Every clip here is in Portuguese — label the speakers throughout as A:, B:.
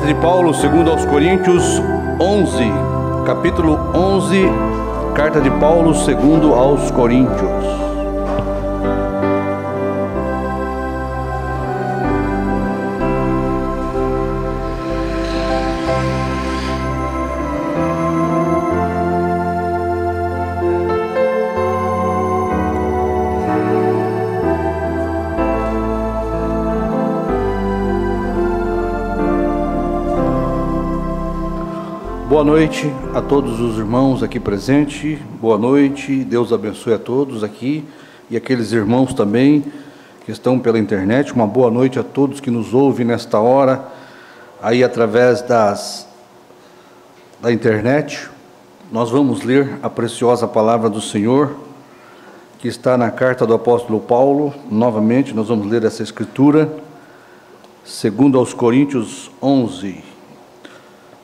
A: Carta de Paulo, segundo aos Coríntios 11, capítulo 11, Carta de Paulo, segundo aos Coríntios. Boa noite a todos os irmãos aqui presentes, boa noite, Deus abençoe a todos aqui e aqueles irmãos também que estão pela internet. Uma boa noite a todos que nos ouvem nesta hora, aí através da internet. Nós vamos ler a preciosa palavra do Senhor, que está na carta do apóstolo Paulo. Novamente nós vamos ler essa escritura, segundo aos Coríntios 11.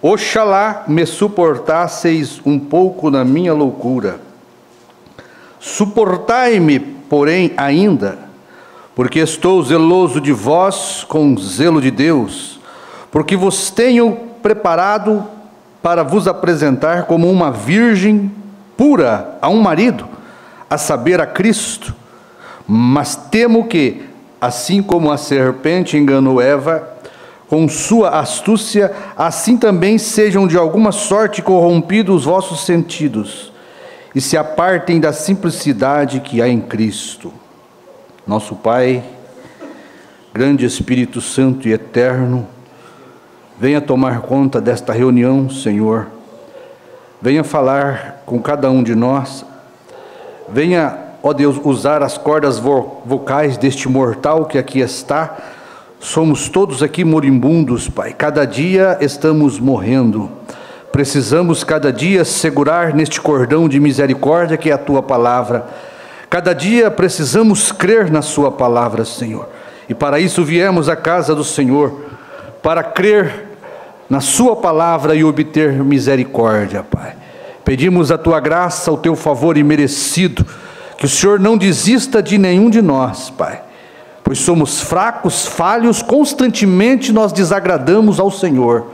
A: Oxalá me suportasseis um pouco na minha loucura. Suportai-me, porém, ainda, porque estou zeloso de vós com zelo de Deus, porque vos tenho preparado para vos apresentar como uma virgem pura a um marido, a saber, a Cristo. Mas temo que, assim como a serpente enganou Eva com sua astúcia, assim também sejam de alguma sorte corrompidos os vossos sentidos, e se apartem da simplicidade que há em Cristo. Nosso Pai, grande Espírito Santo e Eterno, venha tomar conta desta reunião, Senhor. Venha falar com cada um de nós. Venha, ó Deus, usar as cordas vocais deste mortal que aqui está. Somos todos aqui moribundos, Pai. Cada dia estamos morrendo. Precisamos cada dia segurar neste cordão de misericórdia que é a Tua palavra. Cada dia precisamos crer na Sua palavra, Senhor. E para isso viemos à casa do Senhor, para crer na Sua palavra e obter misericórdia, Pai. Pedimos a Tua graça, o Teu favor imerecido, que o Senhor não desista de nenhum de nós, Pai. Pois somos fracos, falhos, constantemente nós desagradamos ao Senhor.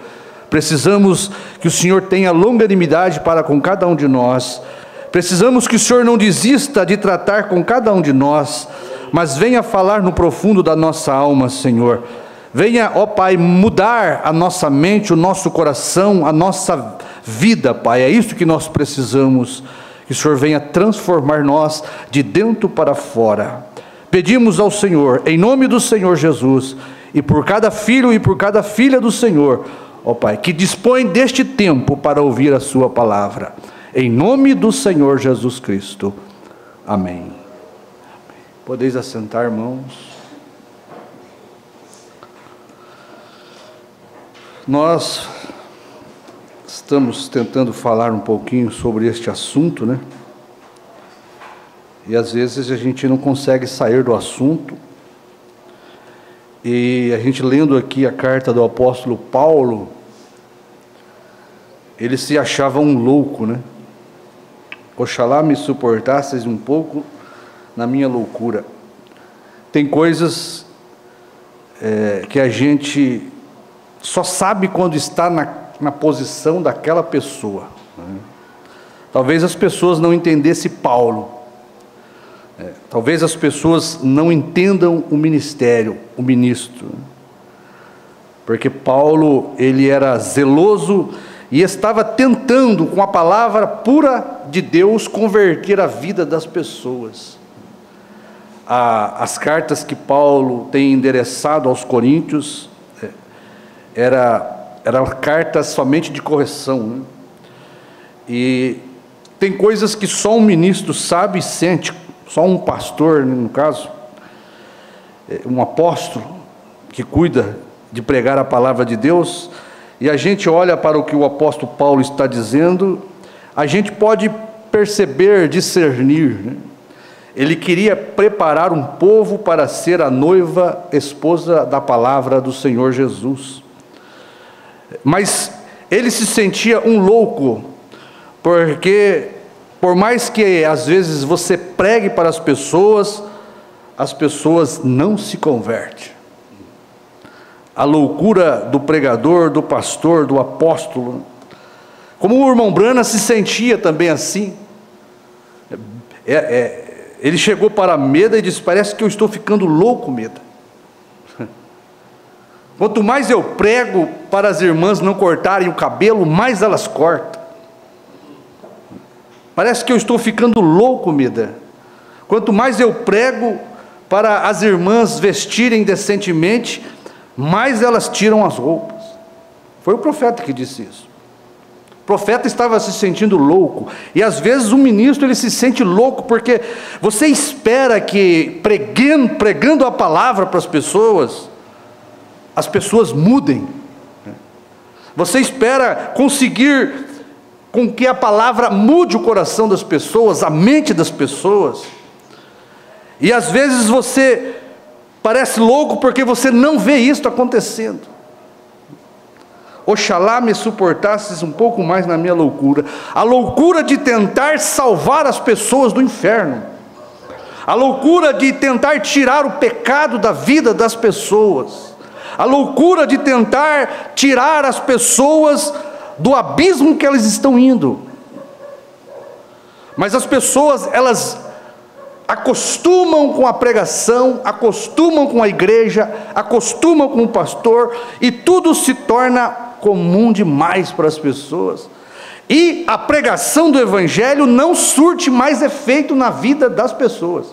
A: Precisamos que o Senhor tenha longanimidade para com cada um de nós. Precisamos que o Senhor não desista de tratar com cada um de nós, mas venha falar no profundo da nossa alma, Senhor. Venha, ó Pai, mudar a nossa mente, o nosso coração, a nossa vida, Pai. É isso que nós precisamos. Que o Senhor venha transformar nós de dentro para fora. Pedimos ao Senhor, em nome do Senhor Jesus, e por cada filho e por cada filha do Senhor, ó Pai, que dispõe deste tempo para ouvir a Sua palavra, em nome do Senhor Jesus Cristo. Amém. Podeis assentar, irmãos. Nós estamos tentando falar um pouquinho sobre este assunto, né? E às vezes a gente não consegue sair do assunto. E a gente lendo aqui a carta do apóstolo Paulo, ele se achava um louco, né? Oxalá me suportasseis um pouco na minha loucura. Tem coisas que a gente só sabe quando está na posição daquela pessoa, né? Talvez as pessoas não entendessem Paulo. Talvez as pessoas não entendam o ministério, o ministro, porque Paulo, ele era zeloso e estava tentando, com a palavra pura de Deus, converter a vida das pessoas. As cartas que Paulo tem endereçado aos Coríntios, eram cartas somente de correção, né? E tem coisas que só um ministro sabe e sente, só um pastor, no caso, um apóstolo, que cuida de pregar a palavra de Deus, e a gente olha para o que o apóstolo Paulo está dizendo, a gente pode perceber, discernir, né? Ele queria preparar um povo para ser a noiva, esposa da palavra do Senhor Jesus. Mas ele se sentia um louco, porque por mais que às vezes você pregue para as pessoas não se convertem. a loucura do pregador, do pastor, do apóstolo. Como o irmão Branham se sentia também assim. Ele chegou para Meda e disse: parece que eu estou ficando louco, Meda. Quanto mais eu prego para as irmãs não cortarem o cabelo, mais elas cortam. Parece que eu estou ficando louco, Meda. Quanto mais eu prego para as irmãs vestirem decentemente, mais elas tiram as roupas. Foi o profeta que disse isso. O profeta estava se sentindo louco. E às vezes o ministro ele se sente louco porque você espera que pregando a palavra para as pessoas mudem. Você espera conseguir com que a palavra mude o coração das pessoas, a mente das pessoas. E às vezes você parece louco porque você não vê isso acontecendo. Oxalá me suportasses um pouco mais na minha loucura. A loucura de tentar salvar as pessoas do inferno. A loucura de tentar tirar o pecado da vida das pessoas. A loucura de tentar tirar as pessoas do abismo que elas estão indo. Mas as pessoas, elas acostumam com a pregação, acostumam com a igreja, acostumam com o pastor, e tudo se torna comum demais para as pessoas. E a pregação do evangelho não surte mais efeito na vida das pessoas.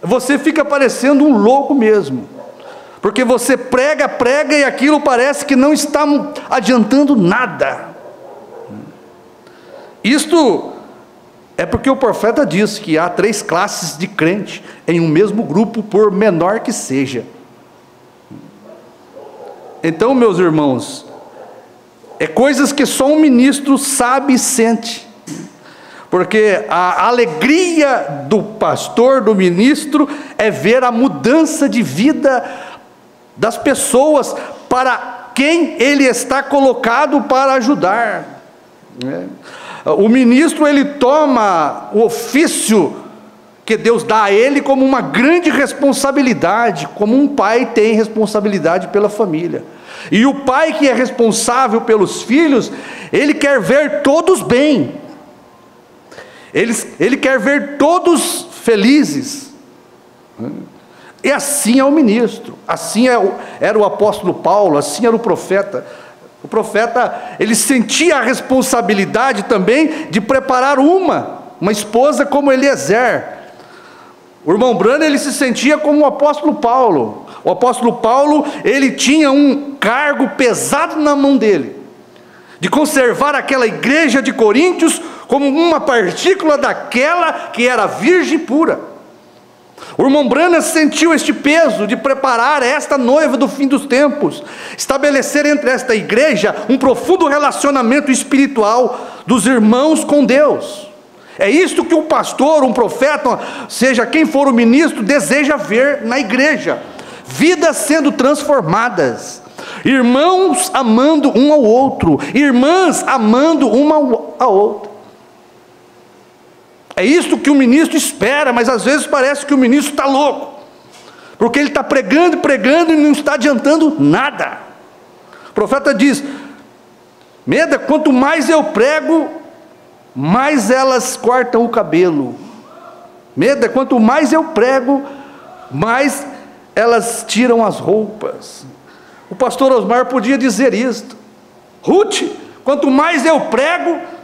A: Você fica parecendo um louco mesmo. Porque você prega e aquilo parece que não está adiantando nada. Isto é porque o profeta diz que há 3 classes de crente em um mesmo grupo, por menor que seja. Então, meus irmãos, é coisas que só um ministro sabe e sente. Porque a alegria do pastor, do ministro, é ver a mudança de vida das pessoas para quem ele está colocado para ajudar. O ministro, ele toma o ofício que Deus dá a ele como uma grande responsabilidade, como um pai tem responsabilidade pela família. E o pai que é responsável pelos filhos, ele quer ver todos bem, ele quer ver todos felizes. E assim é o ministro, assim era o apóstolo Paulo, assim era o profeta. O profeta, ele sentia a responsabilidade também de preparar uma esposa como Eliezer. O irmão Branham, ele se sentia como o apóstolo Paulo. O apóstolo Paulo, ele tinha um cargo pesado na mão dele, de conservar aquela igreja de Coríntios como uma partícula daquela que era virgem pura. O irmão Branham sentiu este peso de preparar esta noiva do fim dos tempos, estabelecer entre esta igreja um profundo relacionamento espiritual dos irmãos com Deus. É isto que um pastor, um profeta, seja quem for o ministro, deseja ver na igreja: vidas sendo transformadas, irmãos amando um ao outro, irmãs amando uma a outra. É isso que o ministro espera, mas às vezes parece que o ministro está louco, porque ele está pregando e não está adiantando nada. O profeta diz: Meda, quanto mais eu prego, mais elas cortam o cabelo. Meda, quanto mais eu prego, mais elas tiram as roupas. O pastor Osmar podia dizer isto: Ruth, quanto mais eu prego,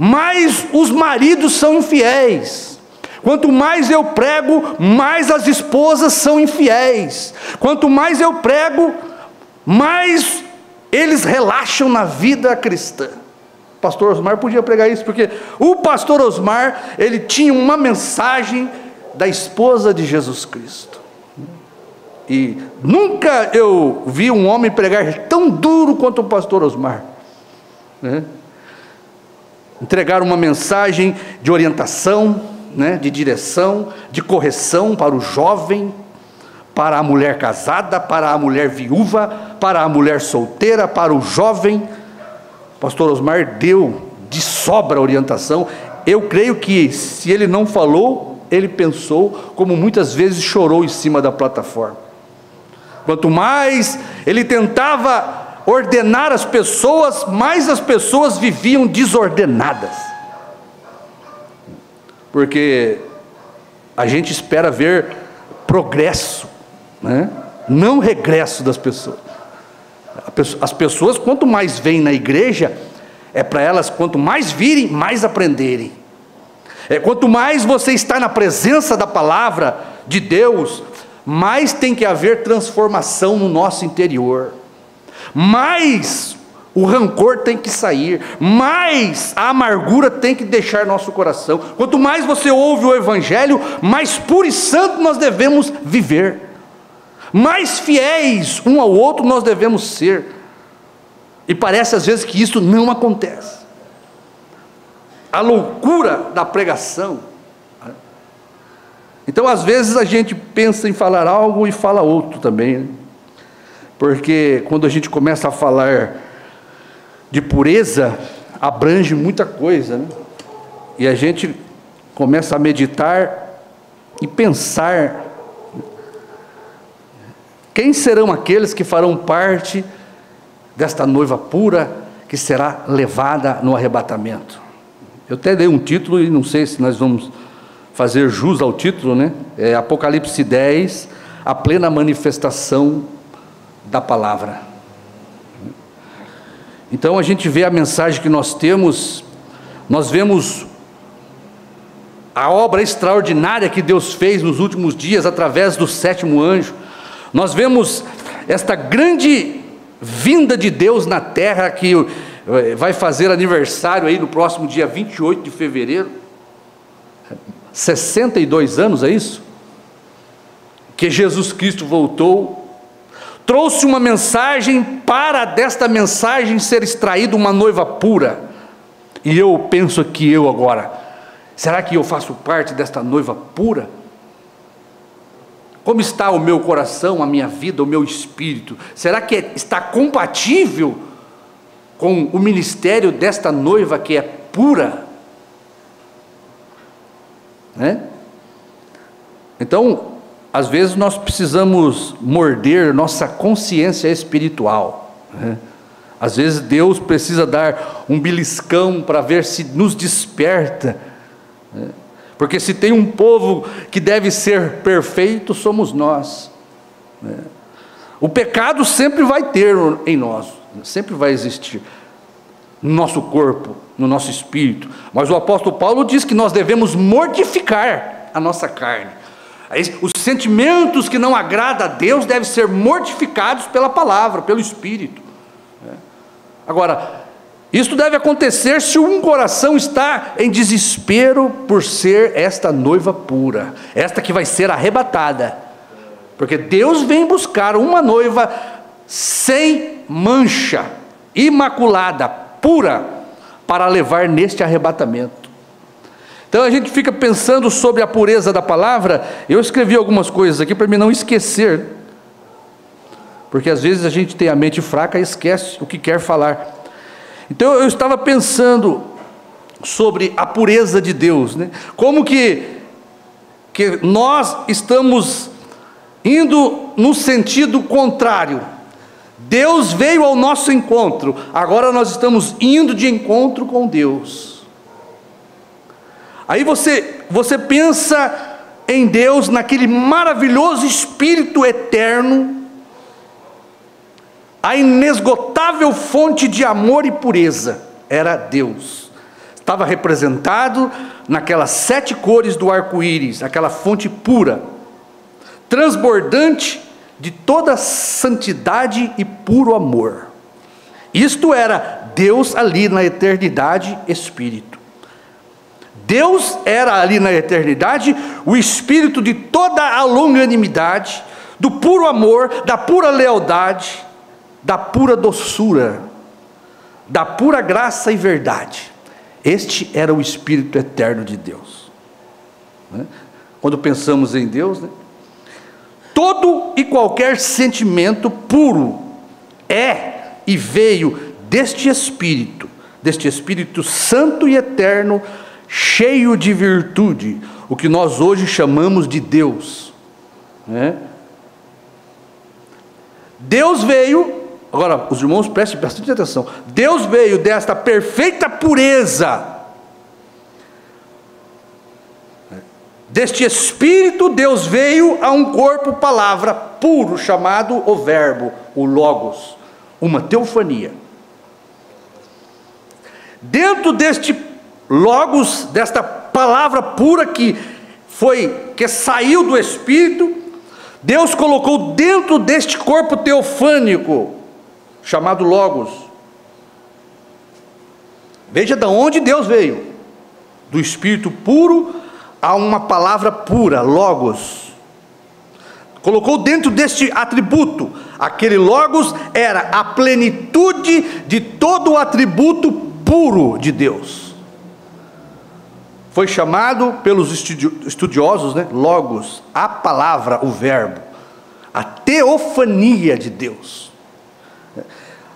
A: mais os maridos são infiéis. Quanto mais eu prego, mais as esposas são infiéis. Quanto mais eu prego, mais eles relaxam na vida cristã. O pastor Osmar podia pregar isso, porque o pastor Osmar, ele tinha uma mensagem da esposa de Jesus Cristo. E nunca eu vi um homem pregar tão duro quanto o pastor Osmar, né? Entregar uma mensagem de orientação, né, de direção, de correção para o jovem, para a mulher casada, para a mulher viúva, para a mulher solteira, para o jovem. O pastor Osmar deu de sobra orientação. Eu creio que se ele não falou, ele pensou, como muitas vezes chorou em cima da plataforma. Quanto mais ele tentava ordenar as pessoas, mais as pessoas viviam desordenadas. Porque a gente espera ver progresso, né? Não regresso das pessoas. As pessoas, quanto mais vêm na igreja, é para elas, quanto mais virem, mais aprenderem. Quanto mais você está na presença da palavra de Deus, mais tem que haver transformação no nosso interior, mais o rancor tem que sair, mais a amargura tem que deixar nosso coração. Quanto mais você ouve o Evangelho, mais puro e santo nós devemos viver, mais fiéis um ao outro nós devemos ser. E parece às vezes que isso não acontece. A loucura da pregação. Então às vezes a gente pensa em falar algo e fala outro também, né? Porque quando a gente começa a falar de pureza, abrange muita coisa, né? E a gente começa a meditar e pensar: quem serão aqueles que farão parte desta noiva pura que será levada no arrebatamento? Eu até dei um título e não sei se nós vamos fazer jus ao título, né? É Apocalipse 10, a plena manifestação da palavra. Então a gente vê a mensagem que nós temos, nós vemos a obra extraordinária que Deus fez nos últimos dias através do sétimo anjo. Nós vemos esta grande vinda de Deus na terra, que vai fazer aniversário aí no próximo dia 28 de fevereiro, 62 anos, é isso? Que Jesus Cristo voltou, trouxe uma mensagem, para desta mensagem ser extraída uma noiva pura. E eu penso que eu agora, será que eu faço parte desta noiva pura? Como está o meu coração, a minha vida, o meu espírito? Será que está compatível com o ministério desta noiva que é pura? Né? Então, às vezes nós precisamos morder nossa consciência espiritual, né? Às vezes Deus precisa dar um beliscão para ver se nos desperta, né? Porque se tem um povo que deve ser perfeito, somos nós, né? O pecado sempre vai ter em nós, sempre vai existir no nosso corpo, no nosso espírito, mas o apóstolo Paulo diz que nós devemos mortificar a nossa carne. Os sentimentos que não agradam a Deus devem ser mortificados pela palavra, pelo Espírito. Agora, isso deve acontecer se um coração está em desespero por ser esta noiva pura, esta que vai ser arrebatada, porque Deus vem buscar uma noiva sem mancha, imaculada, pura, para levar neste arrebatamento. Então a gente fica pensando sobre a pureza da palavra. Eu escrevi algumas coisas aqui para mim não esquecer, porque às vezes a gente tem a mente fraca e esquece o que quer falar. Então eu estava pensando sobre a pureza de Deus, né? Como que nós estamos indo no sentido contrário. Deus veio ao nosso encontro, agora nós estamos indo de encontro com Deus. Aí você pensa em Deus, naquele maravilhoso Espírito eterno, a inesgotável fonte de amor e pureza era Deus. Estava representado naquelas 7 cores do arco-íris, aquela fonte pura, transbordante de toda santidade e puro amor. Isto era Deus ali na eternidade, Espírito. Deus era ali na eternidade o Espírito de toda a longanimidade, do puro amor, da pura lealdade, da pura doçura, da pura graça e verdade. Este era o Espírito eterno de Deus, né? Quando pensamos em Deus, né? Todo e qualquer sentimento puro é e veio deste Espírito Santo e eterno, cheio de virtude, o que nós hoje chamamos de Deus, né? Deus veio, agora os irmãos prestem bastante atenção, Deus veio desta perfeita pureza, deste Espírito, Deus veio a um corpo, palavra, puro, chamado o Verbo, o Logos, uma teofania. Dentro deste Logos, desta palavra pura que saiu do Espírito, Deus colocou dentro deste corpo teofânico, chamado Logos. Veja de onde Deus veio, do Espírito puro a uma palavra pura, Logos. Colocou dentro deste atributo, aquele Logos era a plenitude de todo o atributo puro de Deus. Foi chamado pelos estudiosos, Logos, a palavra, o verbo, a teofania de Deus.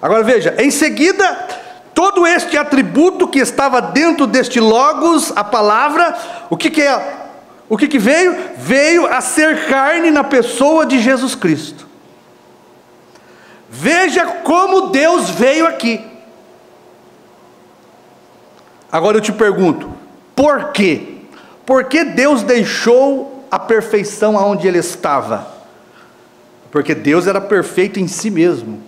A: Agora veja, em seguida, todo este atributo que estava dentro deste Logos, a palavra, o que veio? Veio a ser carne na pessoa de Jesus Cristo. Veja como Deus veio aqui. Agora eu te pergunto, por quê? Por que Deus deixou a perfeição aonde Ele estava? Porque Deus era perfeito em si mesmo.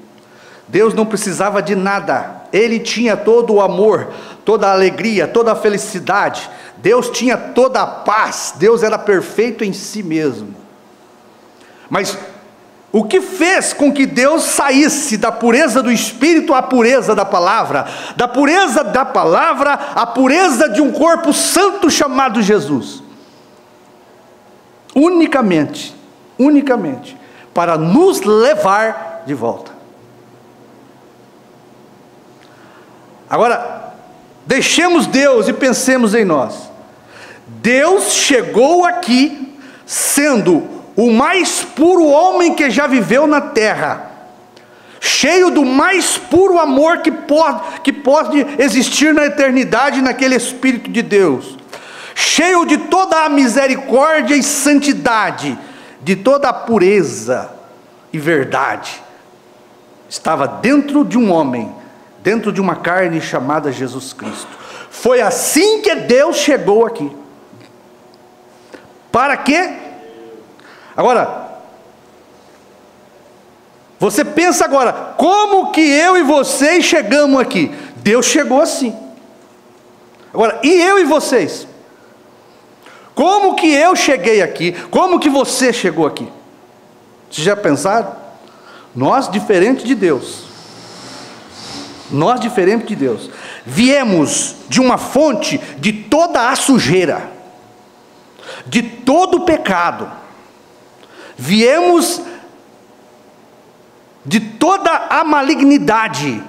A: Deus não precisava de nada. Ele tinha todo o amor, toda a alegria, toda a felicidade. Deus tinha toda a paz. Deus era perfeito em si mesmo. Mas o que fez com que Deus saísse da pureza do Espírito à pureza da palavra, da pureza da palavra à pureza de um corpo santo chamado Jesus? Unicamente, para nos levar de volta. Agora, deixemos Deus e pensemos em nós. Deus chegou aqui sendo o mais puro homem que já viveu na terra, cheio do mais puro amor que pode existir na eternidade, naquele Espírito de Deus, cheio de toda a misericórdia e santidade, de toda a pureza e verdade, estava dentro de um homem, dentro de uma carne chamada Jesus Cristo. Foi assim que Deus chegou aqui. Para quê? Agora, você pensa agora, como que eu e vocês chegamos aqui? Deus chegou assim. Agora, e eu e vocês? Como que eu cheguei aqui? Como que você chegou aqui? Vocês já pensaram? Nós, diferente de Deus, viemos de uma fonte de toda a sujeira, de todo o pecado, viemos de toda a malignidade,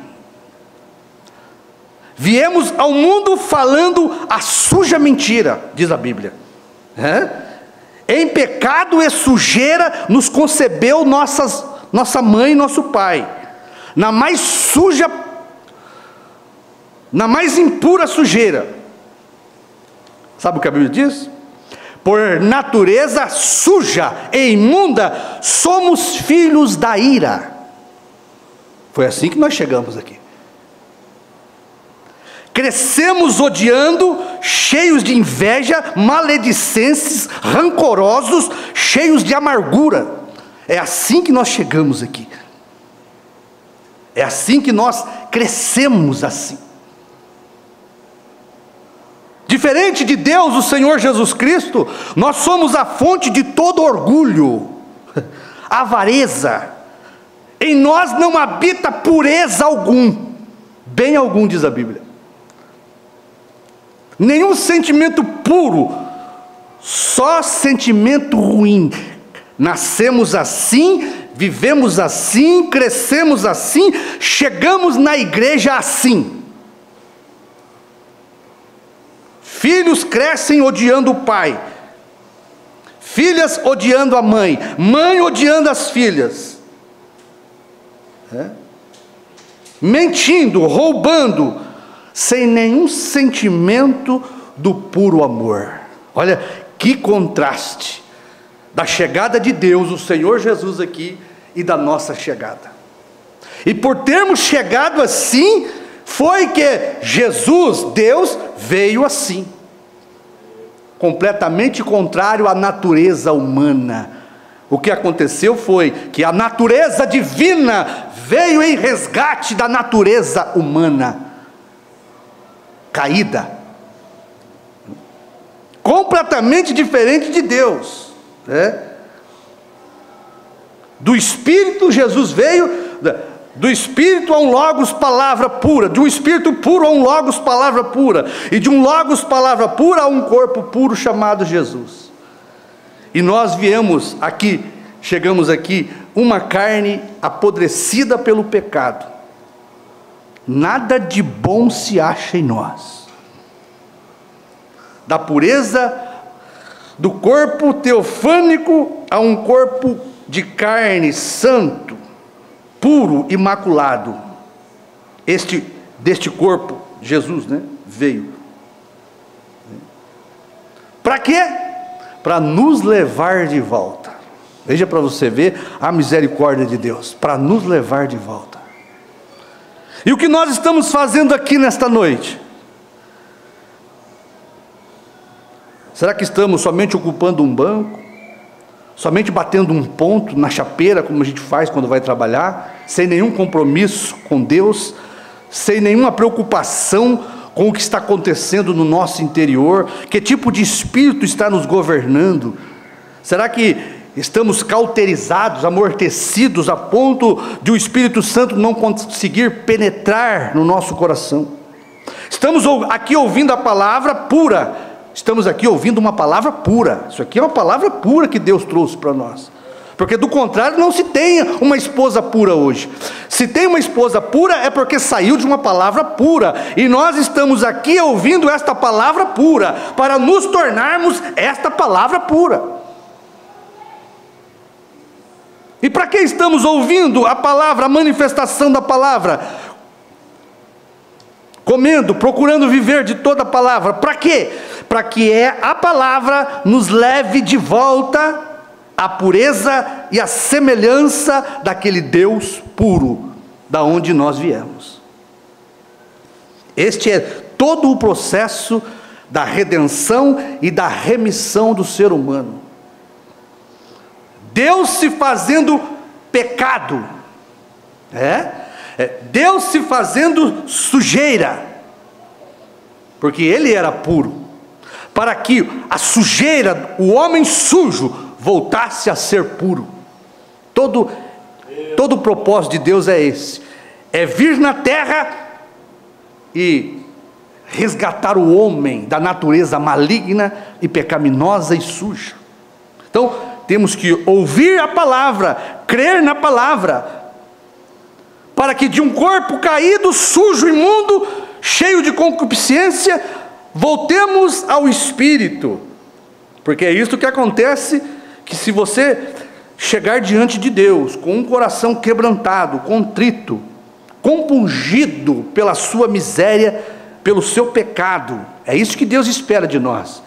A: viemos ao mundo falando a suja mentira, diz a Bíblia. Em pecado e sujeira nos concebeu nossa mãe e nosso pai, na mais suja, na mais impura sujeira. Sabe o que a Bíblia diz? Por natureza suja e imunda, somos filhos da ira. Foi assim que nós chegamos aqui. Crescemos odiando, cheios de inveja, maledicentes, rancorosos, cheios de amargura. É assim que nós chegamos aqui. É assim que nós crescemos assim. Diferente de Deus, o Senhor Jesus Cristo, nós somos a fonte de todo orgulho, avareza. Em nós não habita pureza algum, bem algum, diz a Bíblia. Nenhum sentimento puro, só sentimento ruim. Nascemos assim, vivemos assim, crescemos assim, chegamos na igreja assim. Filhos crescem odiando o pai, filhas odiando a mãe, mãe odiando as filhas, mentindo, roubando, sem nenhum sentimento do puro amor. Olha que contraste da chegada de Deus, o Senhor Jesus aqui, e da nossa chegada. E por termos chegado assim, foi que Jesus, Deus, veio assim, completamente contrário à natureza humana. O que aconteceu foi que a natureza divina veio em resgate da natureza humana caída, completamente diferente de Deus, né? Do Espírito, Jesus veio, do Espírito a um Logos, palavra pura, de um Espírito puro a um Logos, palavra pura, e de um Logos, palavra pura, a um corpo puro chamado Jesus. E nós viemos aqui, chegamos aqui, uma carne apodrecida pelo pecado. Nada de bom se acha em nós. Da pureza do corpo teofânico a um corpo de carne santo, puro, imaculado. Deste corpo, Jesus, né, veio. Para quê? Para nos levar de volta. Veja para você ver a misericórdia de Deus, para nos levar de volta. E o que nós estamos fazendo aqui nesta noite? Será que estamos somente ocupando um banco? Somente batendo um ponto na chapeira, como a gente faz quando vai trabalhar, sem nenhum compromisso com Deus, sem nenhuma preocupação com o que está acontecendo no nosso interior? Que tipo de espírito está nos governando? Será que estamos cauterizados, amortecidos, a ponto de o Espírito Santo não conseguir penetrar no nosso coração? Estamos aqui ouvindo a palavra pura, estamos aqui ouvindo uma palavra pura. Isso aqui é uma palavra pura que Deus trouxe para nós, porque do contrário não se tem uma esposa pura hoje. Se tem uma esposa pura é porque saiu de uma palavra pura, e nós estamos aqui ouvindo esta palavra pura, para nos tornarmos esta palavra pura. E para que estamos ouvindo a palavra, a manifestação da palavra? Comendo, procurando viver de toda a palavra. Para quê? Para que a palavra nos leve de volta à pureza e à semelhança daquele Deus puro, da onde nós viemos. Este é todo o processo da redenção e da remissão do ser humano. Deus se fazendo pecado, Deus se fazendo sujeira, porque Ele era puro, para que a sujeira, o homem sujo, voltasse a ser puro. Todo o propósito de Deus é esse, é vir na terra e resgatar o homem da natureza maligna e pecaminosa e suja. Então, temos que ouvir a palavra, crer na palavra, para que de um corpo caído, sujo, imundo, cheio de concupiscência, voltemos ao Espírito. Porque é isso que acontece, que se você chegar diante de Deus, com um coração quebrantado, contrito, compungido pela sua miséria, pelo seu pecado, é isso que Deus espera de nós.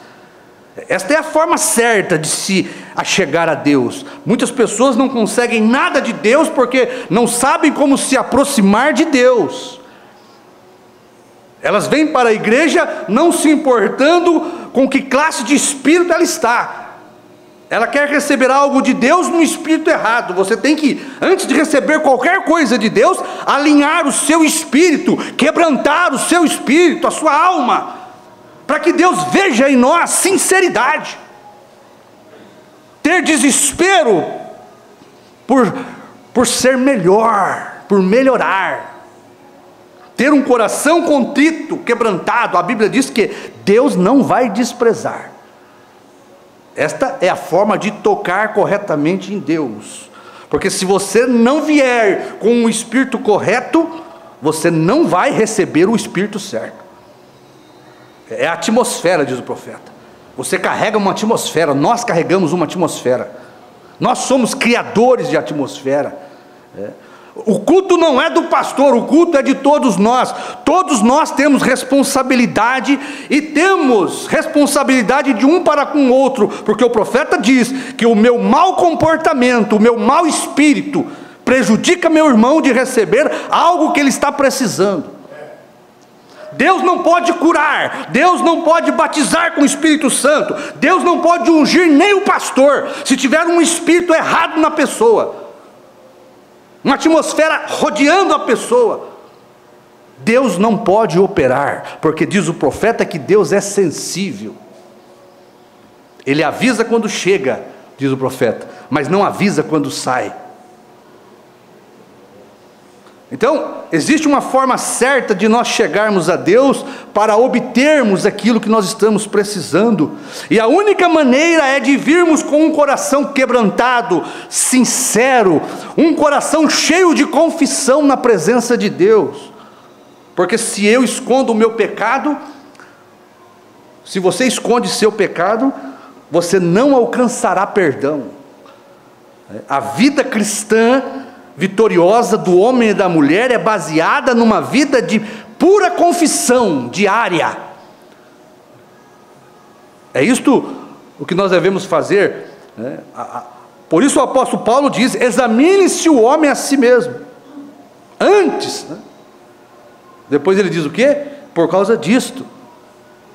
A: Esta é a forma certa de se achegar a Deus. Muitas pessoas não conseguem nada de Deus porque não sabem como se aproximar de Deus. Elas vêm para a igreja não se importando com que classe de espírito ela está. Ela quer receber algo de Deus no espírito errado. Você tem que, antes de receber qualquer coisa de Deus, alinhar o seu espírito, quebrantar o seu espírito, a sua alma, para que Deus veja em nós sinceridade. Ter desespero por ser melhor, por melhorar. Ter um coração contrito, quebrantado. A Bíblia diz que Deus não vai desprezar. Esta é a forma de tocar corretamente em Deus. Porque se você não vier com o espírito correto, você não vai receber o espírito certo. É a atmosfera, diz o profeta. Você carrega uma atmosfera, nós carregamos uma atmosfera. Nós somos criadores de atmosfera. O culto não é do pastor, o culto é de todos nós. Todos nós temos responsabilidade, e temos responsabilidade de um para com o outro, porque o profeta diz que o meu mau comportamento, o meu mau espírito, prejudica meu irmão de receber algo que ele está precisando. Deus não pode curar, Deus não pode batizar com o Espírito Santo, Deus não pode ungir nem o pastor, se tiver um espírito errado na pessoa, uma atmosfera rodeando a pessoa. Deus não pode operar, porque diz o profeta que Deus é sensível. Ele avisa quando chega, diz o profeta, mas não avisa quando sai. Então, existe uma forma certa de nós chegarmos a Deus para obtermos aquilo que nós estamos precisando. E a única maneira é de virmos com um coração quebrantado, sincero, um coração cheio de confissão na presença de Deus. Porque se eu escondo o meu pecado, se você esconde seu pecado, você não alcançará perdão. A vida cristã vitoriosa do homem e da mulher é baseada numa vida de pura confissão diária. É isto o que nós devemos fazer, né? Por isso o apóstolo Paulo diz: examine-se o homem a si mesmo, antes, né? Depois ele diz o quê? Por causa disto,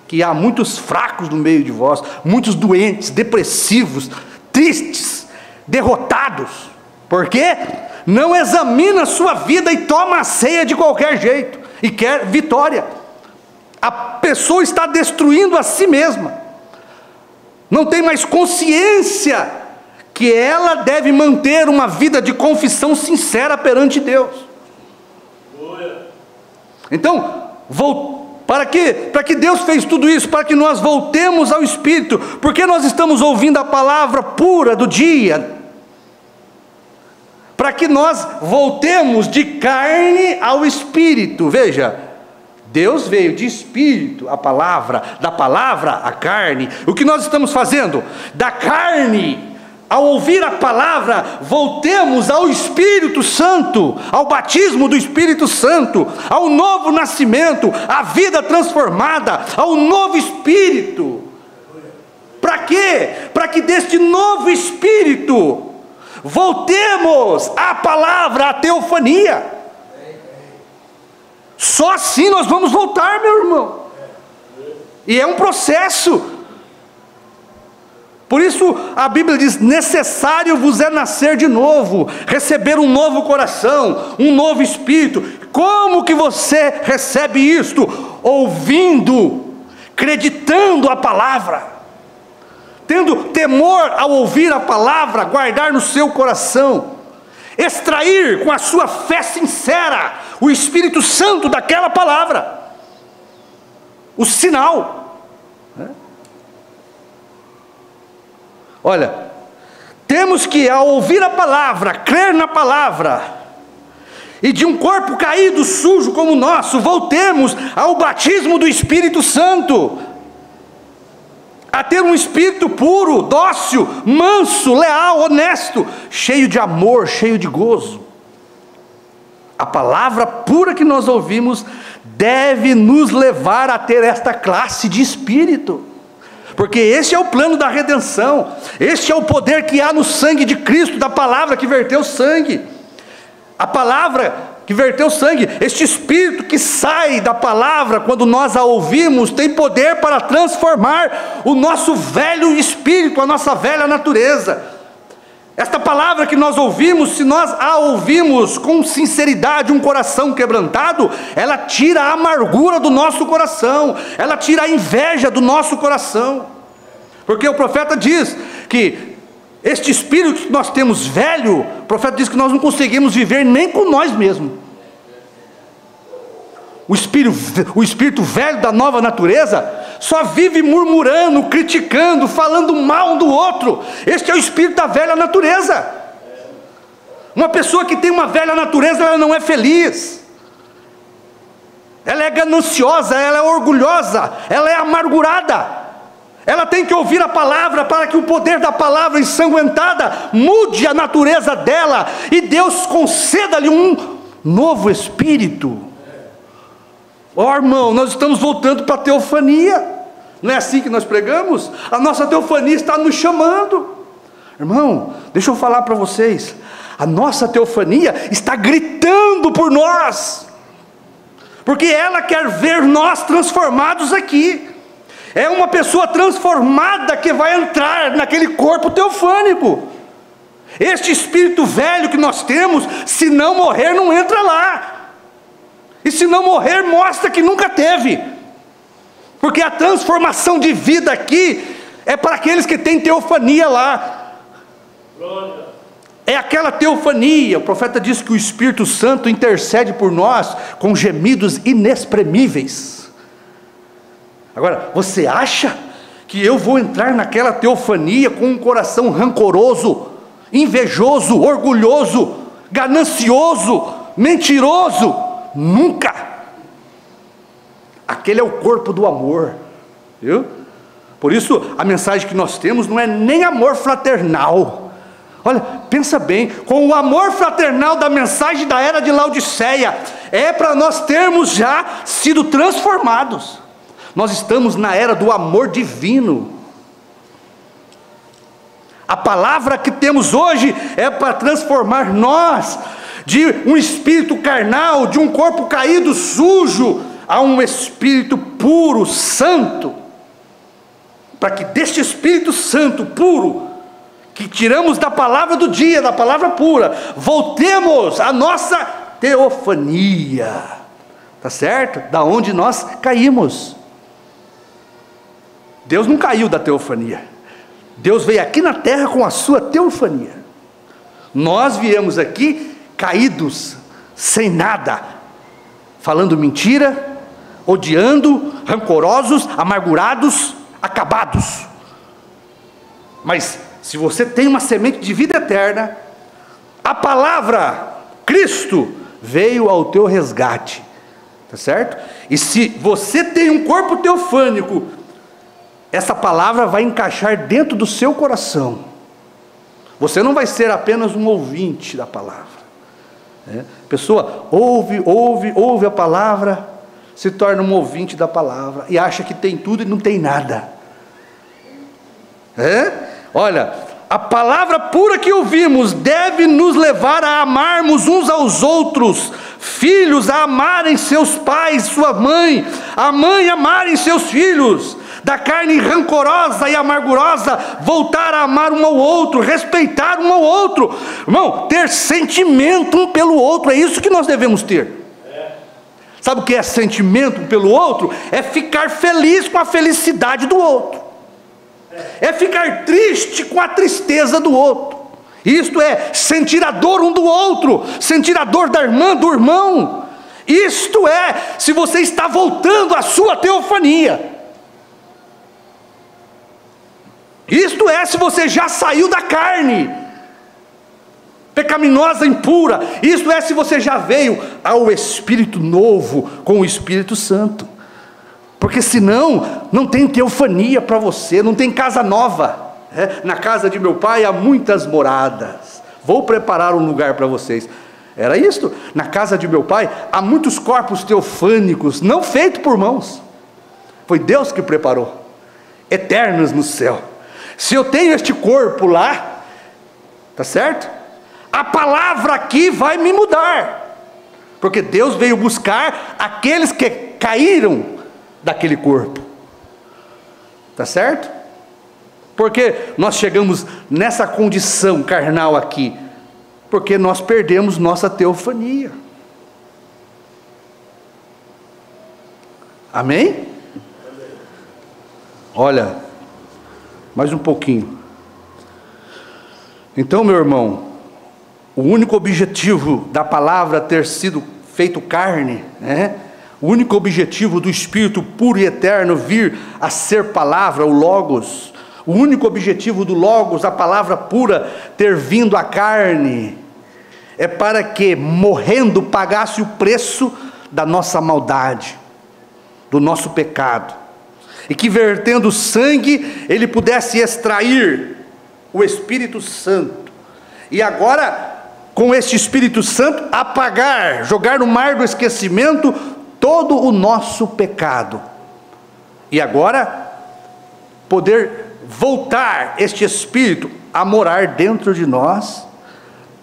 A: que há muitos fracos no meio de vós, muitos doentes, depressivos, tristes, derrotados. Por quê? Não examina a sua vida e toma a ceia de qualquer jeito, e quer vitória. A pessoa está destruindo a si mesma, não tem mais consciência que ela deve manter uma vida de confissão sincera perante Deus. Então, para que Deus fez tudo isso? Para que nós voltemos ao Espírito, porque nós estamos ouvindo a palavra pura do dia, para que nós voltemos de carne ao Espírito. Veja, Deus veio de Espírito, a palavra, da palavra a carne. O que nós estamos fazendo? Da carne, ao ouvir a palavra, voltemos ao Espírito Santo, ao batismo do Espírito Santo, ao novo nascimento, à vida transformada, ao novo Espírito. Para quê? Para que deste novo Espírito voltemos à palavra, à teofania. Só assim nós vamos voltar, meu irmão. E é um processo. Por isso a Bíblia diz: necessário vos é nascer de novo, receber um novo coração, um novo espírito. Como que você recebe isto? Ouvindo, acreditando a palavra, tendo temor ao ouvir a palavra, guardar no seu coração, extrair com a sua fé sincera o Espírito Santo daquela palavra, o sinal, né? Olha, temos que, ao ouvir a palavra, crer na palavra, e de um corpo caído, sujo como o nosso, voltemos ao batismo do Espírito Santo, a ter um espírito puro, dócil, manso, leal, honesto, cheio de amor, cheio de gozo. A palavra pura que nós ouvimos deve nos levar a ter esta classe de espírito, porque esse é o plano da redenção, este é o poder que há no sangue de Cristo, da palavra que verteu sangue. A palavra que verteu sangue, este Espírito que sai da palavra, quando nós a ouvimos, tem poder para transformar o nosso velho espírito, a nossa velha natureza. Esta palavra que nós ouvimos, se nós a ouvimos com sinceridade, um coração quebrantado, ela tira a amargura do nosso coração, ela tira a inveja do nosso coração, porque o profeta diz que este espírito que nós temos velho, o profeta diz que nós não conseguimos viver nem com nós mesmos. O espírito velho da nova natureza só vive murmurando, criticando, falando mal um do outro. Este é o espírito da velha natureza. Uma pessoa que tem uma velha natureza, ela não é feliz, ela é gananciosa, ela é orgulhosa, ela é amargurada. Ela tem que ouvir a palavra para que o poder da palavra ensanguentada mude a natureza dela, e Deus conceda-lhe um novo espírito. Ó, irmão, nós estamos voltando para a teofania. Não é assim que nós pregamos? A nossa teofania está nos chamando. Irmão, deixa eu falar para vocês, A nossa teofania está gritando por nós, porque ela quer ver nós transformados aqui. É uma pessoa transformada que vai entrar naquele corpo teofânico. Este espírito velho que nós temos, se não morrer, não entra lá. E se não morrer, mostra que nunca teve. Porque a transformação de vida aqui é para aqueles que têm teofania lá. É aquela teofania. O profeta diz que o Espírito Santo intercede por nós com gemidos inexprimíveis. Agora, você acha que eu vou entrar naquela teofania com um coração rancoroso, invejoso, orgulhoso, ganancioso, mentiroso? Nunca. Aquele é o corpo do amor, viu? Por isso a mensagem que nós temos não é nem amor fraternal. Olha, pensa bem, com o amor fraternal da mensagem da era de Laodiceia, é para nós termos já sido transformados. Nós estamos na era do amor divino. A palavra que temos hoje é para transformar nós de um espírito carnal, de um corpo caído, sujo, a um espírito puro, santo, para que deste Espírito Santo puro, que tiramos da palavra do dia, da palavra pura, voltemos à nossa teofania, tá certo? Da onde nós caímos. Deus não caiu da teofania, Deus veio aqui na terra com a sua teofania. Nós viemos aqui caídos, sem nada, falando mentira, odiando, rancorosos, amargurados, acabados. Mas se você tem uma semente de vida eterna, a palavra Cristo veio ao teu resgate, tá certo? E se você tem um corpo teofânico, essa palavra vai encaixar dentro do seu coração. Você não vai ser apenas um ouvinte da palavra. A pessoa ouve a palavra, se torna um ouvinte da palavra e acha que tem tudo e não tem nada. Olha, a palavra pura que ouvimos deve nos levar a amarmos uns aos outros, filhos a amarem seus pais, sua mãe, a mãe amarem seus filhos, da carne rancorosa e amargurosa, voltar a amar um ao outro, respeitar um ao outro, irmão, ter sentimento um pelo outro, é isso que nós devemos ter. Sabe o que é sentimento um pelo outro? É ficar feliz com a felicidade do outro, é ficar triste com a tristeza do outro. Isto é sentir a dor um do outro, sentir a dor da irmã, do irmão. Isto é, se você está voltando à sua teofania. Isto é, se você já saiu da carne pecaminosa, impura. Isto é, se você já veio ao Espírito novo, com o Espírito Santo. Porque senão, não tem teofania para você, não tem casa nova. Na casa de meu pai há muitas moradas, vou preparar um lugar para vocês. Era isto, na casa de meu pai há muitos corpos teofânicos, não feitos por mãos, foi Deus que preparou, eternos no céu. Se eu tenho este corpo lá, tá certo? A palavra aqui vai me mudar, porque Deus veio buscar aqueles que caíram daquele corpo, tá certo? Porque nós chegamos nessa condição carnal aqui, porque nós perdemos nossa teofania. Amém? Olha, mais um pouquinho. Então, meu irmão, o único objetivo da palavra ter sido feito carne, o único objetivo do Espírito puro e eterno vir a ser palavra, o Logos, o único objetivo do Logos, a palavra pura, ter vindo à carne, é para que, morrendo, pagasse o preço da nossa maldade, do nosso pecado, e que vertendo sangue, ele pudesse extrair o Espírito Santo, e agora, com este Espírito Santo, apagar, jogar no mar do esquecimento, todo o nosso pecado, e agora, poder voltar este Espírito a morar dentro de nós,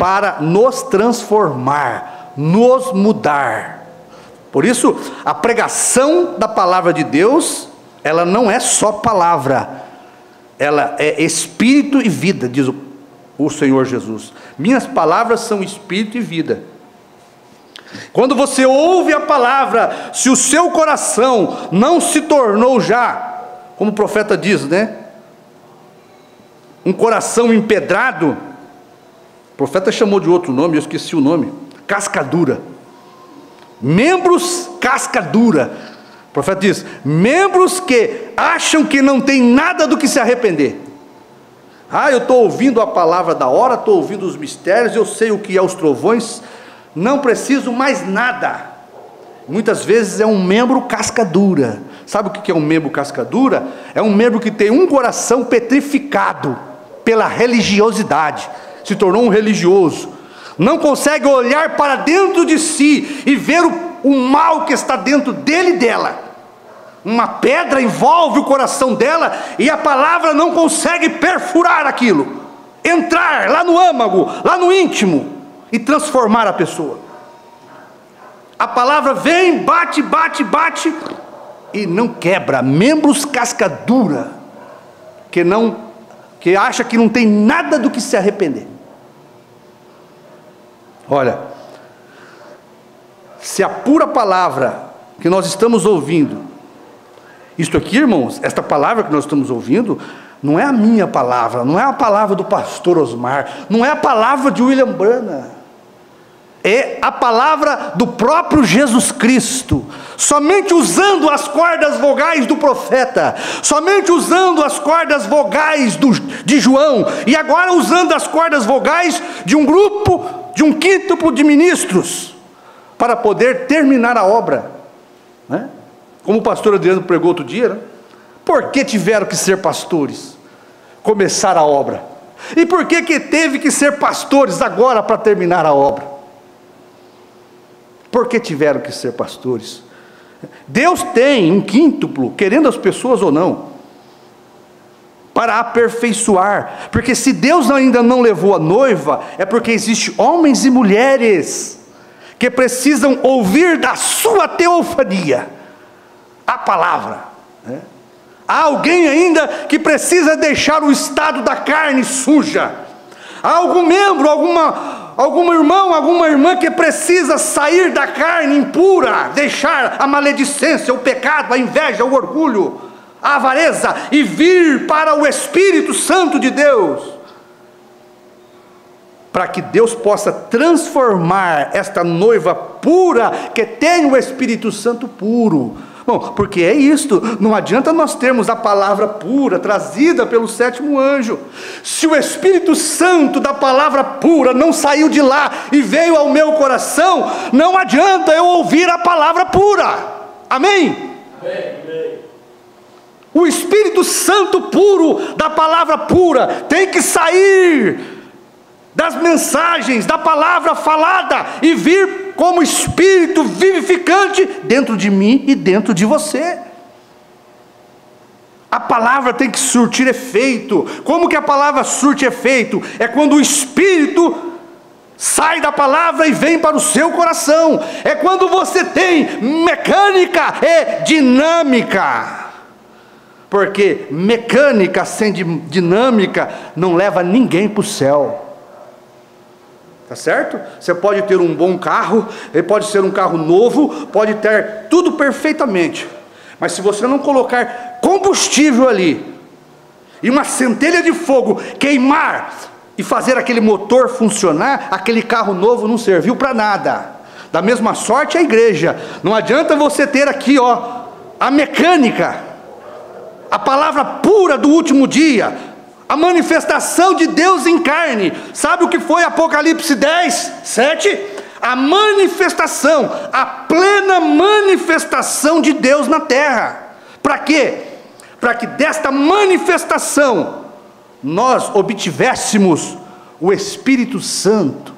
A: para nos transformar, nos mudar. Por isso, a pregação da palavra de Deus, ela não é só palavra, ela é espírito e vida, diz o Senhor Jesus. Minhas palavras são espírito e vida. Quando você ouve a palavra, se o seu coração não se tornou já, como o profeta diz, né? Um coração empedrado, o profeta chamou de outro nome, eu esqueci o nome, casca dura. Membros casca dura. O profeta diz, membros que acham que não tem nada do que se arrepender. Eu estou ouvindo a palavra da hora, estou ouvindo os mistérios, eu sei o que é os trovões, não preciso mais nada. Muitas vezes é um membro casca dura. Sabe o que é um membro casca dura? É um membro que tem um coração petrificado pela religiosidade, se tornou um religioso, não consegue olhar para dentro de si e ver o mal que está dentro dele e dela. Uma pedra envolve o coração dela e a palavra não consegue perfurar aquilo, entrar lá no âmago, lá no íntimo e transformar a pessoa. A palavra vem, bate, bate, bate e não quebra. Membros casca dura, que acha que não tem nada do que se arrepender. Olha, se a pura palavra que nós estamos ouvindo, isto aqui, irmãos, esta palavra que nós estamos ouvindo, não é a minha palavra, não é a palavra do pastor Osmar, não é a palavra de William Branham, é a palavra do próprio Jesus Cristo, somente usando as cordas vogais do profeta, somente usando as cordas vogais de João, e agora usando as cordas vogais de um grupo, de um quíntuplo de ministros, para poder terminar a obra, né? Como o pastor Adriano pregou outro dia, né? Por que tiveram que ser pastores? Começar a obra. E por que teve que ser pastores agora para terminar a obra? Por que tiveram que ser pastores? Deus tem um quíntuplo, querendo as pessoas ou não, para aperfeiçoar, porque se Deus ainda não levou a noiva, é porque existem homens e mulheres que precisam ouvir da sua teofania a palavra, né? Há alguém ainda que precisa deixar o estado da carne suja. Há algum membro, algum irmão, alguma irmã que precisa sair da carne impura, deixar a maledicência, o pecado, a inveja, o orgulho, a avareza e vir para o Espírito Santo de Deus, para que Deus possa transformar esta noiva pura que tem o Espírito Santo puro. Bom, porque é isto, não adianta nós termos a palavra pura trazida pelo sétimo anjo, se o Espírito Santo da palavra pura não saiu de lá e veio ao meu coração, não adianta eu ouvir a palavra pura. Amém? Amém. O Espírito Santo puro da palavra pura tem que sair das mensagens, da palavra falada e vir como Espírito vivificante dentro de mim e dentro de você. A palavra tem que surtir efeito. Como que a palavra surte efeito? É quando o Espírito sai da palavra e vem para o seu coração. É quando você tem mecânica e dinâmica. Porque mecânica sem dinâmica não leva ninguém para o céu. Tá certo? Você pode ter um bom carro, ele pode ser um carro novo, pode ter tudo perfeitamente, mas se você não colocar combustível ali, e uma centelha de fogo queimar, e fazer aquele motor funcionar, aquele carro novo não serviu para nada. Da mesma sorte a igreja, não adianta você ter aqui a mecânica, a palavra pura do último dia, a manifestação de Deus em carne. Sabe o que foi Apocalipse 10, 7? A manifestação, a plena manifestação de Deus na terra. Para quê? Para que desta manifestação nós obtivéssemos o Espírito Santo,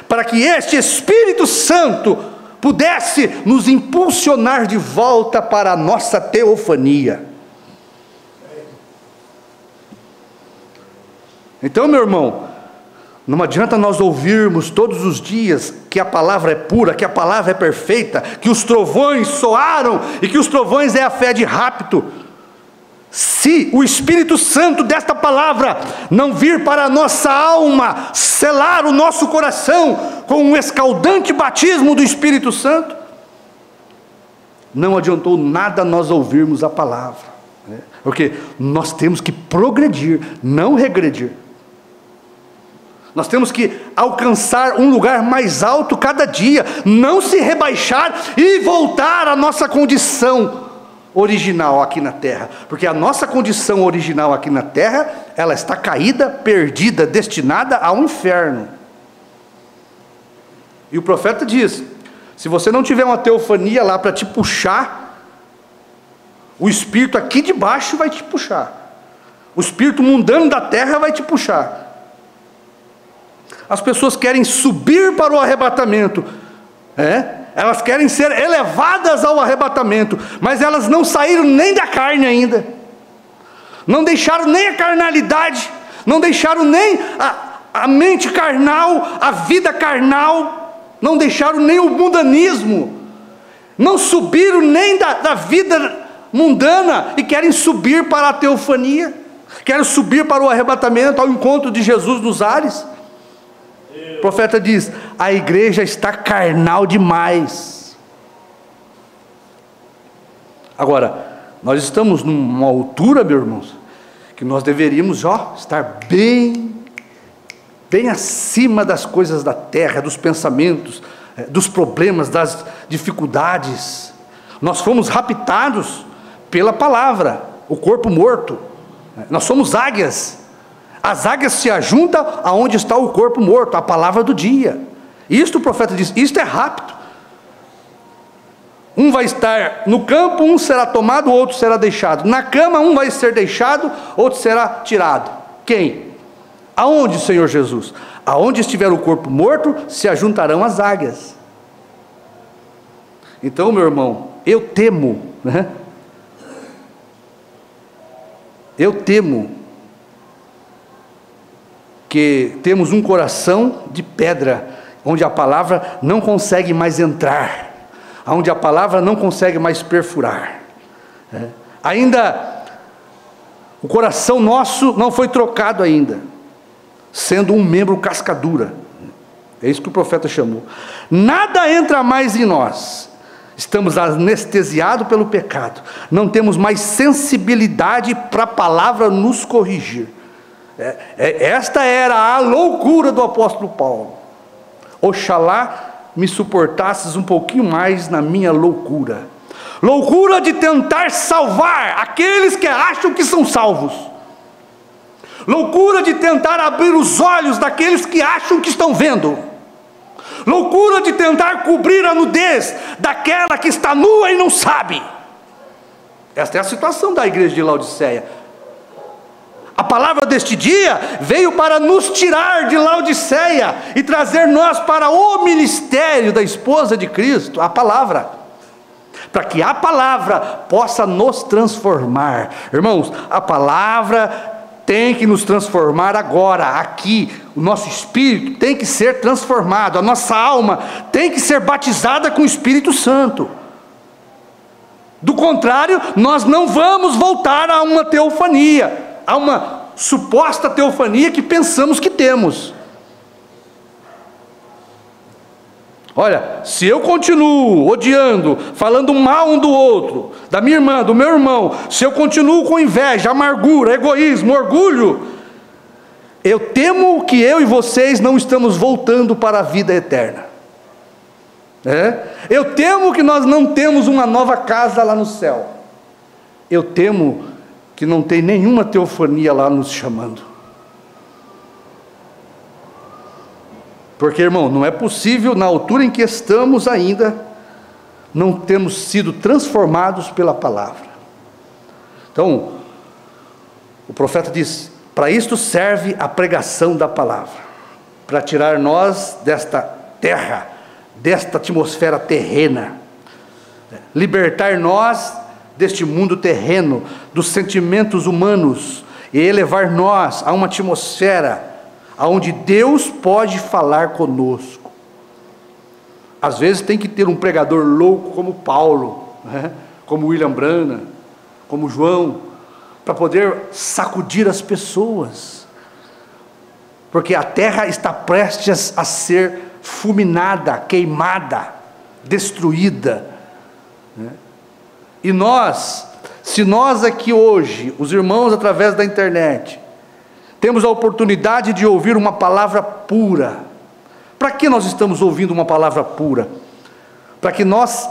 A: para que este Espírito Santo pudesse nos impulsionar de volta para a nossa teofania. Então, meu irmão, Não adianta nós ouvirmos todos os dias que a palavra é pura, que a palavra é perfeita, que os trovões soaram e que os trovões é a fé de rapto. Se o Espírito Santo desta palavra não vir para a nossa alma, selar o nosso coração com um escaldante batismo do Espírito Santo, não adiantou nada nós ouvirmos a palavra, né? Porque nós temos que progredir, não regredir. Nós temos que alcançar um lugar mais alto cada dia, não se rebaixar e voltar à nossa condição original aqui na terra, porque a nossa condição original aqui na terra, ela está caída, perdida, destinada ao inferno. E o profeta diz: se você não tiver uma teofania lá para te puxar, o espírito aqui de baixo vai te puxar, o espírito mundano da terra vai te puxar. As pessoas querem subir para o arrebatamento, elas querem ser elevadas ao arrebatamento, mas elas não saíram nem da carne ainda, não deixaram nem a carnalidade, não deixaram nem a mente carnal, a vida carnal, não deixaram nem o mundanismo, não subiram nem da vida mundana e querem subir para a teofania, querem subir para o arrebatamento, ao encontro de Jesus nos ares. O profeta diz: a igreja está carnal demais. Agora, nós estamos numa altura, meus irmãos, que nós deveríamos estar bem acima das coisas da terra, dos pensamentos, dos problemas, das dificuldades. Nós fomos raptados pela palavra, o corpo morto. Nós somos águias. As águias se ajuntam aonde está o corpo morto, a palavra do dia. Isto o profeta diz, isto é rapto. Um vai estar no campo, um será tomado, o outro será deixado. Na cama, um vai ser deixado, outro será tirado. Quem? Aonde, Senhor Jesus? Aonde estiver o corpo morto, se ajuntarão as águias. Então, meu irmão, eu temo, eu temo que temos um coração de pedra, onde a palavra não consegue mais entrar, onde a palavra não consegue mais perfurar. Ainda, o coração nosso não foi trocado ainda, sendo um membro cascadura. É isso que o profeta chamou. Nada entra mais em nós. Estamos anestesiados pelo pecado. Não temos mais sensibilidade para a palavra nos corrigir. Esta era a loucura do apóstolo Paulo. Oxalá me suportasses um pouquinho mais na minha loucura. Loucura de tentar salvar aqueles que acham que são salvos. Loucura de tentar abrir os olhos daqueles que acham que estão vendo. Loucura de tentar cobrir a nudez daquela que está nua e não sabe. Esta é a situação da igreja de Laodiceia. A palavra deste dia veio para nos tirar de Laodiceia e trazer nós para o ministério da esposa de Cristo, a palavra, para que a palavra possa nos transformar. Irmãos, a palavra tem que nos transformar agora, aqui. O nosso espírito tem que ser transformado, a nossa alma tem que ser batizada com o Espírito Santo. Do contrário, nós não vamos voltar a uma teofania, a uma suposta teofania que pensamos que temos. Olha, se eu continuo odiando, falando mal um do outro, da minha irmã, do meu irmão, se eu continuo com inveja, amargura, egoísmo, orgulho, eu temo que eu e vocês não estamos voltando para a vida eterna. Eu temo que nós não temos uma nova casa lá no céu. Eu temo que não tem nenhuma teofania lá nos chamando. Porque, irmão, não é possível, na altura em que estamos ainda, não temos sido transformados pela palavra. Então, o profeta diz: para isto serve a pregação da palavra, para tirar nós desta terra, desta atmosfera terrena, libertar nós deste mundo terreno, dos sentimentos humanos, e elevar nós a uma atmosfera onde Deus pode falar conosco. Às vezes tem que ter um pregador louco como Paulo, né? Como William Branham, como João, para poder sacudir as pessoas, porque a terra está prestes a ser fulminada, queimada, destruída, né? E se nós aqui hoje, os irmãos através da internet, temos a oportunidade de ouvir uma palavra pura. Para que nós estamos ouvindo uma palavra pura? Para que nós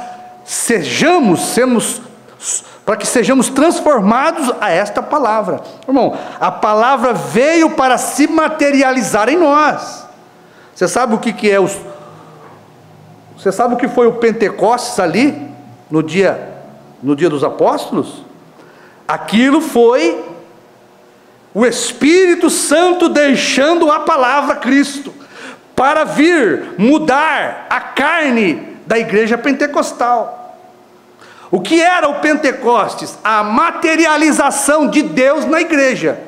A: para que sejamos transformados a esta palavra. Irmão, a palavra veio para se materializar em nós. Você sabe o que é Você sabe o que foi o Pentecostes ali, no dia dos apóstolos? Aquilo foi o Espírito Santo deixando a palavra Cristo, para vir mudar a carne da igreja pentecostal. O que era o Pentecostes? A materialização de Deus na igreja.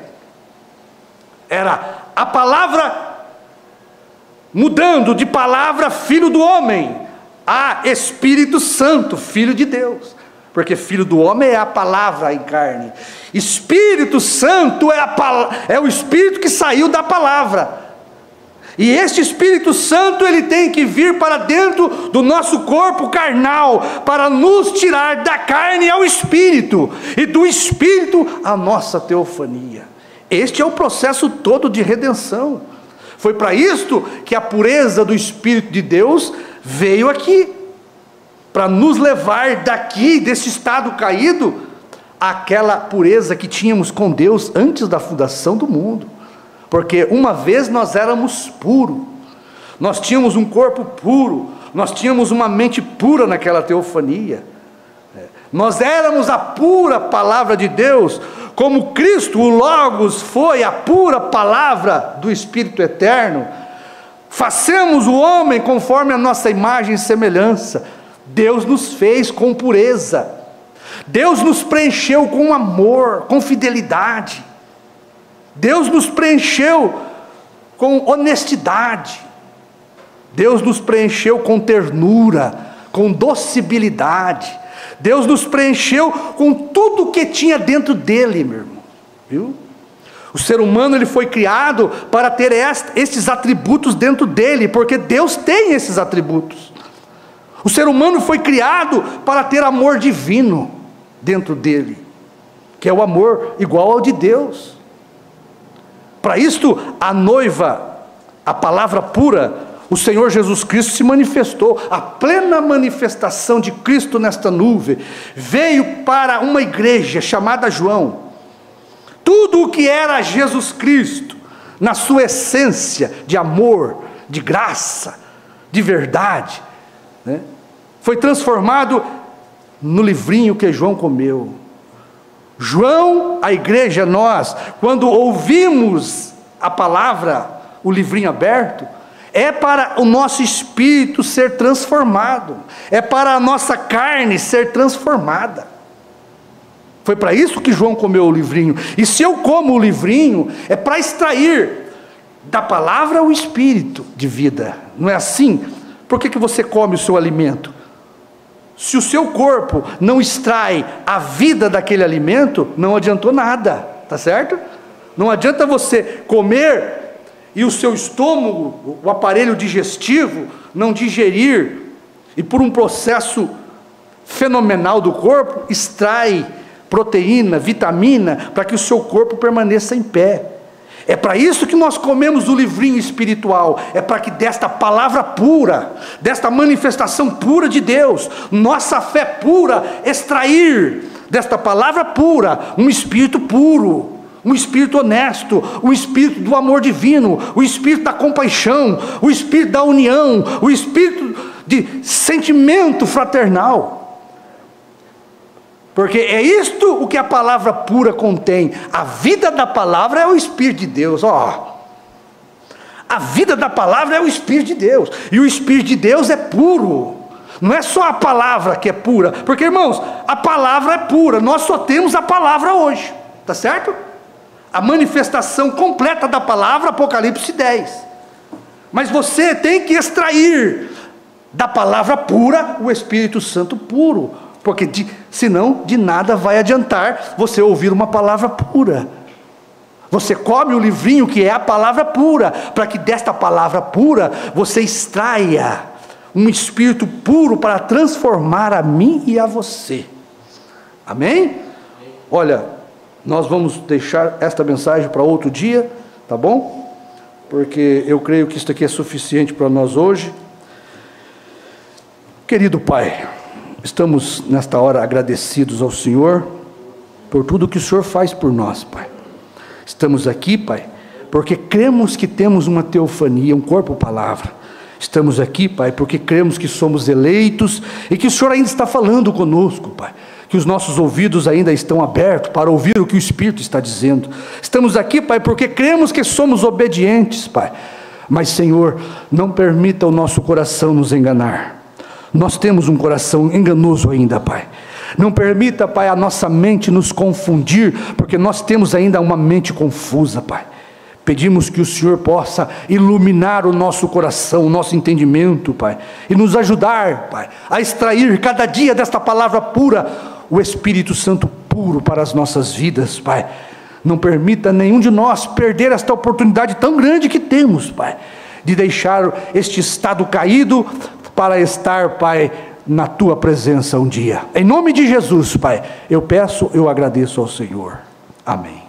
A: Era a palavra mudando de palavra filho do homem a Espírito Santo, filho de Deus. Porque filho do homem é a palavra em carne. Espírito Santo é o Espírito que saiu da palavra. E este Espírito Santo, ele tem que vir para dentro do nosso corpo carnal, para nos tirar da carne ao Espírito, e do Espírito à nossa teofania. Este é o processo todo de redenção. Foi para isto que a pureza do Espírito de Deus veio aqui, para nos levar daqui, desse estado caído, àquela pureza que tínhamos com Deus antes da fundação do mundo. Porque uma vez nós éramos puros, nós tínhamos um corpo puro, nós tínhamos uma mente pura naquela teofania, nós éramos a pura palavra de Deus, como Cristo, o Logos, foi a pura palavra do Espírito Eterno. Façamos o homem conforme a nossa imagem e semelhança. Deus nos fez com pureza, Deus nos preencheu com amor, com fidelidade, Deus nos preencheu com honestidade, Deus nos preencheu com ternura, com docilidade, Deus nos preencheu com tudo o que tinha dentro dele, meu irmão, viu? O ser humano, ele foi criado para ter estes atributos dentro dele, porque Deus tem esses atributos. O ser humano foi criado para ter amor divino dentro dele, que é o amor igual ao de Deus. Para isto, a noiva, a palavra pura, o Senhor Jesus Cristo se manifestou. A plena manifestação de Cristo nesta nuvem veio para uma igreja chamada João. Tudo o que era Jesus Cristo, na sua essência de amor, de graça, de verdade, né, foi transformado no livrinho que João comeu. João, a igreja, nós, quando ouvimos a palavra, o livrinho aberto, é para o nosso espírito ser transformado, é para a nossa carne ser transformada. Foi para isso que João comeu o livrinho. E se eu como o livrinho, é para extrair da palavra o espírito de vida. Não é assim? Por que você come o seu alimento? Se o seu corpo não extrai a vida daquele alimento, não adiantou nada, tá certo? Não adianta você comer e o seu estômago, o aparelho digestivo, não digerir, e por um processo fenomenal do corpo, extrai proteína, vitamina, para que o seu corpo permaneça em pé. É para isso que nós comemos o livrinho espiritual, é para que desta palavra pura, desta manifestação pura de Deus, nossa fé pura, extrair desta palavra pura, um espírito puro, um espírito honesto, o espírito do amor divino, o espírito da compaixão, o espírito da união, o espírito de sentimento fraternal. Porque é isto o que a palavra pura contém. A vida da palavra é o Espírito de Deus. A vida da palavra é o Espírito de Deus. E o Espírito de Deus é puro. Não é só a palavra que é pura. Porque, irmãos, a palavra é pura. Nós só temos a palavra hoje. Está certo? a manifestação completa da palavra, Apocalipse 10. Mas você tem que extrair da palavra pura o Espírito Santo puro, porque senão de nada vai adiantar você ouvir uma palavra pura. Você come o livrinho que é a palavra pura, para que desta palavra pura você extraia um espírito puro para transformar a mim e a você. Amém? Olha, nós vamos deixar esta mensagem para outro dia, tá bom? Porque eu creio que isso aqui é suficiente para nós hoje. Querido Pai, estamos nesta hora agradecidos ao Senhor por tudo que o Senhor faz por nós, Pai. Estamos aqui, Pai, porque cremos que temos uma teofania, um corpo-palavra. Estamos aqui, Pai, porque cremos que somos eleitos e que o Senhor ainda está falando conosco, Pai. Que os nossos ouvidos ainda estão abertos para ouvir o que o Espírito está dizendo. Estamos aqui, Pai, porque cremos que somos obedientes, Pai. Mas, Senhor, não permita o nosso coração nos enganar. Nós temos um coração enganoso ainda, Pai. Não permita, Pai, a nossa mente nos confundir, porque nós temos ainda uma mente confusa, Pai. Pedimos que o Senhor possa iluminar o nosso coração, o nosso entendimento, Pai, e nos ajudar, Pai, a extrair cada dia desta palavra pura, o Espírito Santo puro para as nossas vidas, Pai. Não permita nenhum de nós perder esta oportunidade tão grande que temos, Pai, de deixar este estado caído para estar, Pai, na Tua presença um dia. Em nome de Jesus, Pai, eu peço, eu agradeço ao Senhor. Amém.